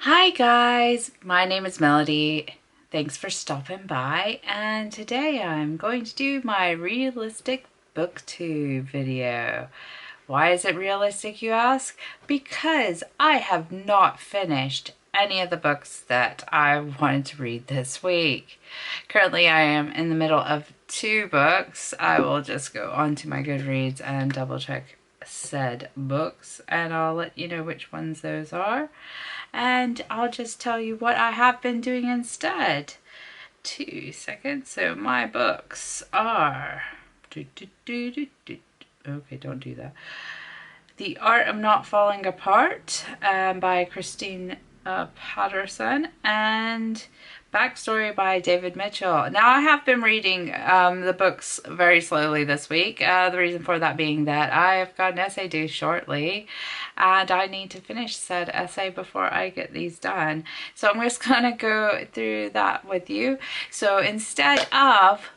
Hi guys, my name is Melody. Thanks for stopping by, and today I'm going to do my realistic booktube video. Why is it realistic, you ask? Because I have not finished any of the books that I wanted to read this week. Currently I am in the middle of 2 books. I will just go onto my Goodreads and double check said books, and I'll let you know which ones those are. And I'll just tell you what I have been doing instead. 2 seconds. So my books are... Okay, don't do that. The Art of Not Falling Apart by Christine Patterson, and Backstory by David Mitchell. Now I have been reading the books very slowly this week. The reason for that being that I've got an essay due shortly and I need to finish said essay before I get these done. So I'm just gonna go through that with you. So instead of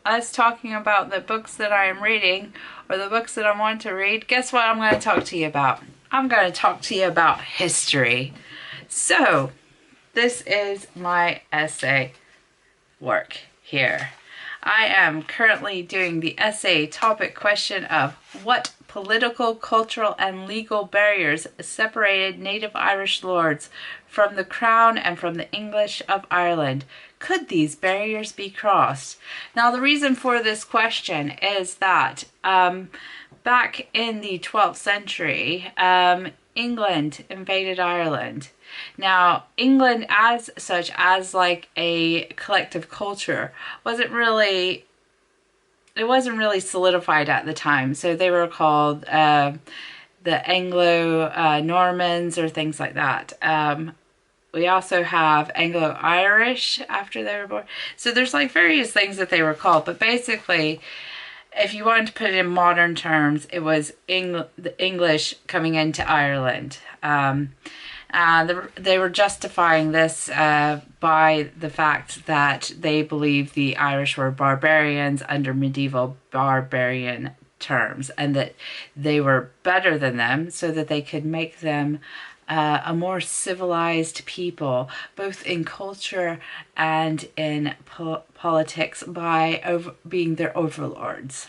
us talking about the books that I am reading or the books that I want to read, guess what I'm going to talk to you about? I'm going to talk to you about history. So this is my essay work here. I am currently doing the essay topic question of what political, cultural, and legal barriers separated native Irish lords from the Crown and from the English of Ireland. Could these barriers be crossed? Now, the reason for this question is that back in the 12th century, England invaded Ireland. Now, England as such, as like a collective culture, wasn't really solidified at the time. So they were called the Anglo-Normans or things like that. We also have Anglo-Irish after they were born. So there's like various things that they were called. But basically, if you wanted to put it in modern terms, it was the English coming into Ireland. They were justifying this by the fact that they believed the Irish were barbarians under medieval barbarian terms, and that they were better than them so that they could make them a more civilized people, both in culture and in politics, by being their overlords.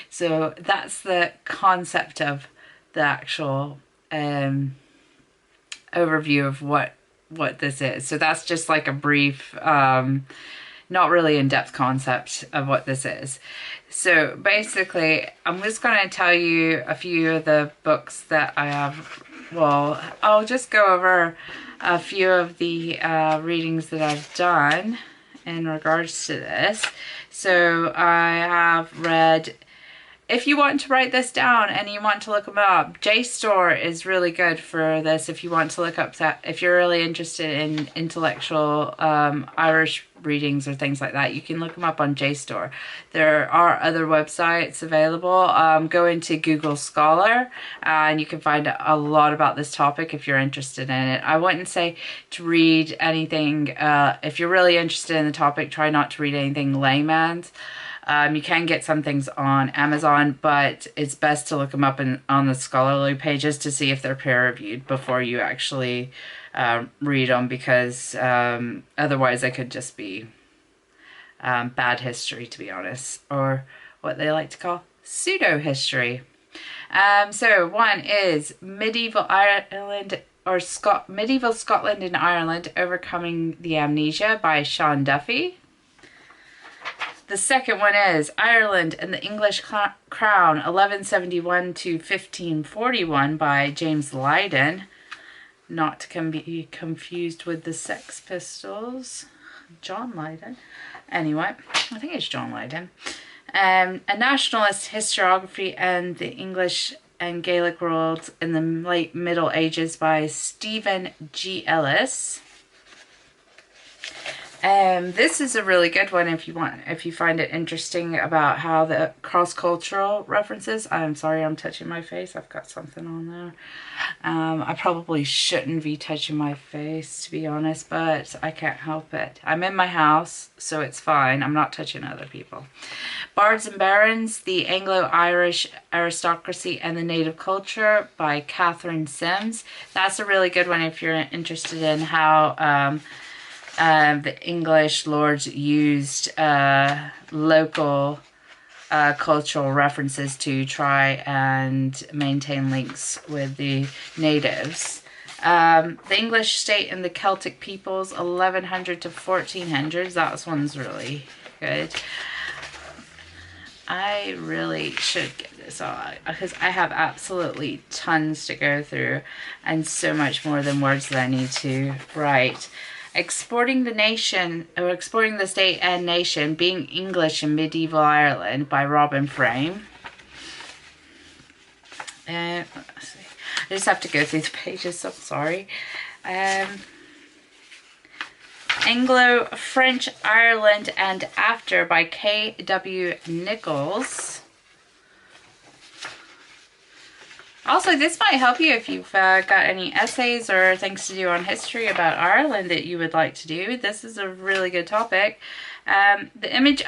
So that's the concept of the actual overview of what this is. So that's just like a brief, not really in-depth concept of what this is. So basically, I'm just going to tell you a few of the books that I have. Well, I'll just go over a few of the readings that I've done in regards to this. So I have read... If you want to write this down and you want to look them up, JSTOR is really good for this if you want to look up that. If you're really interested in intellectual Irish readings or things like that, you can look them up on JSTOR. There are other websites available. Go into Google Scholar and you can find a lot about this topic if you're interested in it. I wouldn't say to read anything, if you're really interested in the topic, try not to read anything layman's. You can get some things on Amazon, but it's best to look them up on the scholarly pages to see if they're peer-reviewed before you actually read them, because otherwise they could just be bad history, to be honest, or what they like to call pseudo-history. So one is Medieval Ireland, or Medieval Scotland and Ireland, Overcoming the Amnesia by Sean Duffy. The second one is Ireland and the English Crown, 1171 to 1541 by James Lydon. Not to be confused with the Sex Pistols. John Lydon. Anyway, I think it's John Lydon. A Nationalist Historiography and the English and Gaelic Worlds in the Late Middle Ages by Stephen G. Ellis. This is a really good one if you find it interesting about how the cross-cultural references. I'm sorry, I'm touching my face. I've got something on there. I probably shouldn't be touching my face, to be honest, but I can't help it. I'm in my house, so it's fine. I'm not touching other people. Bards and Barons, The Anglo-Irish Aristocracy and the Native Culture by Catherine Sims. That's a really good one if you're interested in how the English lords used local cultural references to try and maintain links with the natives. The English State and the Celtic Peoples, 1100 to 1400s. That one's really good. I really should get this on because I have absolutely tons to go through and so much more than words that I need to write. Exporting the Nation, or Exploring the State and Nation, Being English in Medieval Ireland by Robin Frame. Let's see. I just have to go through the pages, so I'm sorry. Anglo-French Ireland and After by K.W. Nichols. Also, this might help you if you've got any essays or things to do on history about Ireland that you would like to do. This is a really good topic. The Image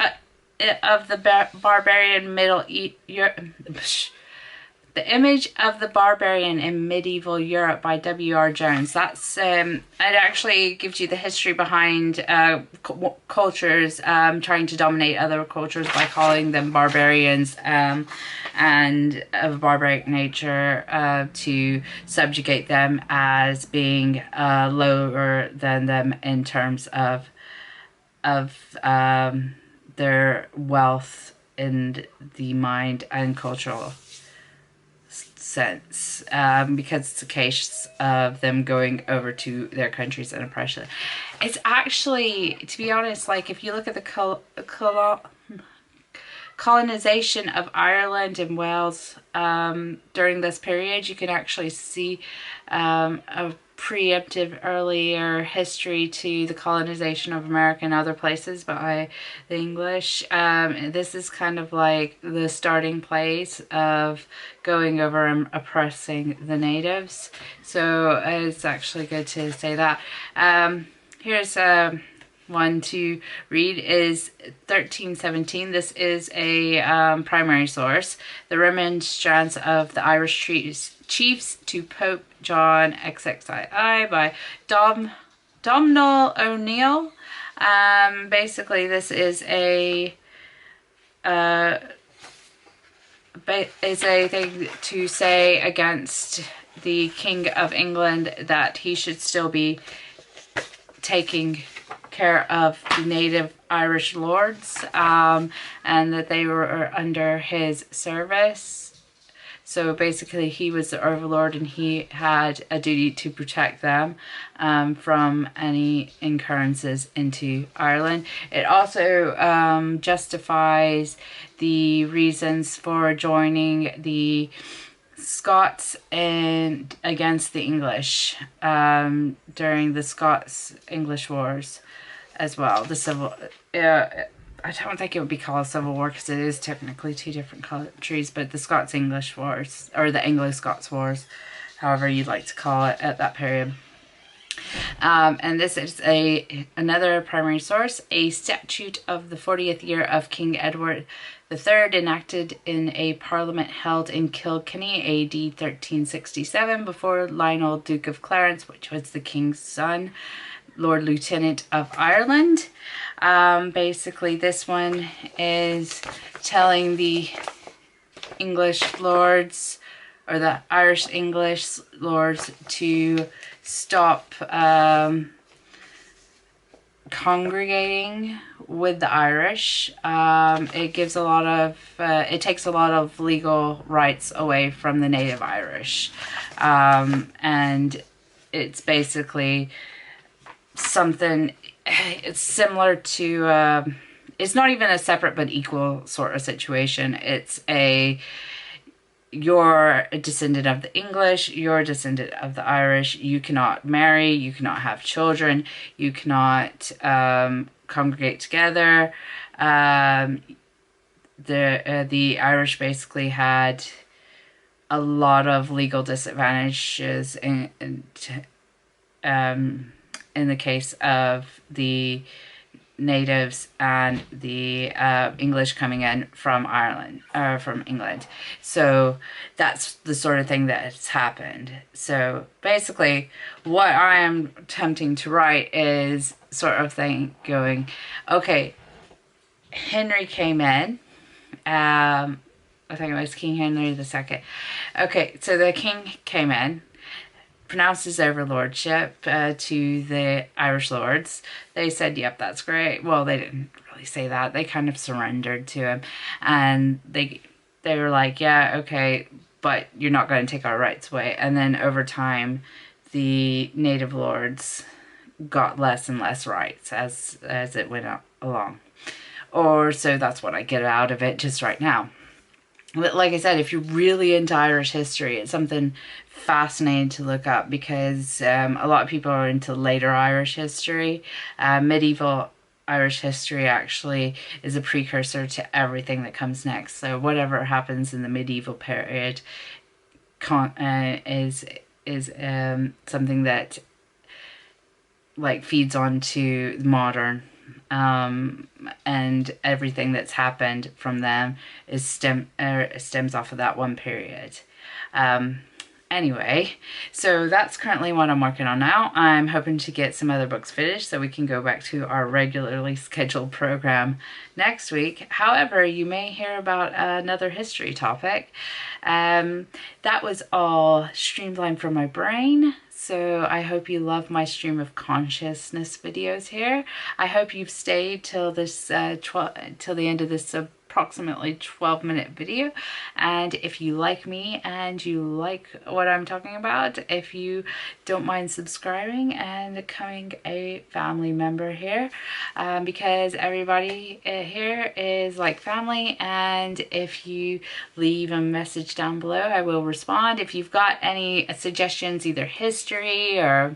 of the Barbarian The Image of the Barbarian in Medieval Europe by W.R. Jones. That's it actually gives you the history behind cultures trying to dominate other cultures by calling them barbarians and of barbaric nature to subjugate them as being lower than them in terms of their wealth in the mind and cultural sense, because it's a case of them going over to their countries and oppression. It's actually, to be honest, like if you look at the colonization of Ireland and Wales during this period, you can actually see a preemptive earlier history to the colonization of America and other places by the English. This is kind of like the starting place of going over and oppressing the natives. So it's actually good to say that. Here's one to read is 1317. This is a primary source. The Remonstrance of the Irish Chiefs to Pope John XXII by Domhnall O'Neill. Basically, this is a thing to say against the King of England that he should still be taking care of the native Irish lords, and that they were under his service. So basically he was the overlord and he had a duty to protect them from any incurrences into Ireland. It also justifies the reasons for joining the Scots and against the English during the Scots-English Wars as well. The civil, I don't think it would be called a civil war because it is technically two different countries, but the Scots-English Wars, or the Anglo-Scots Wars, however you'd like to call it at that period. And this is another primary source, a statute of the 40th year of King Edward III, enacted in a parliament held in Kilkenny, AD 1367, before Lionel, Duke of Clarence, which was the king's son, Lord Lieutenant of Ireland. Basically, this one is telling the English lords, or the Irish English lords, to stop congregating with the Irish. It gives a lot of, it takes a lot of legal rights away from the native Irish. And it's basically something, it's similar to, it's not even a separate but equal sort of situation. It's a, you're a descendant of the English, you're a descendant of the Irish, you cannot marry, you cannot have children, you cannot congregate together. The Irish basically had a lot of legal disadvantages in the case of the natives and the English coming in from Ireland or from England. So that's the sort of thing that has happened. So basically what I am attempting to write is sort of thing going, okay, Henry came in, I think it was King Henry II. Okay, so the king came in, pronounced his overlordship to the Irish lords. They said, yep, that's great. Well, they didn't really say that. They kind of surrendered to him. And they were like, yeah, okay, but you're not going to take our rights away. And then over time, the native lords got less and less rights as it went along. Or so that's what I get out of it just right now. But like I said, if you're really into Irish history, it's something fascinating to look up because a lot of people are into later Irish history. Medieval Irish history actually is a precursor to everything that comes next. So whatever happens in the medieval period is something that like feeds onto modern. And everything that's happened from them is stems off of that one period. Anyway, so that's currently what I'm working on now. I'm hoping to get some other books finished so we can go back to our regularly scheduled program next week. However, you may hear about another history topic. That was all streamlined from my brain. So I hope you love my stream of consciousness videos here. I hope you've stayed till this till the end of this approximately 12-minute video. And if you like me and you like what I'm talking about, if you don't mind subscribing and becoming a family member here, because everybody here is like family. And if you leave a message down below, I will respond. If you've got any suggestions, either history or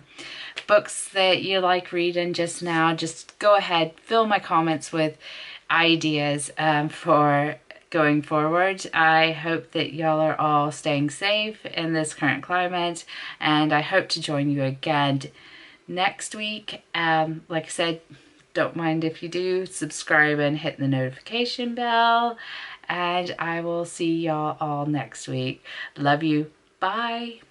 books that you like reading just now, just go ahead, fill my comments with ideas for going forward. I hope that y'all are all staying safe in this current climate, and I hope to join you again next week. Like I said, don't mind if you do, subscribe and hit the notification bell, and I will see y'all all next week. Love you. Bye.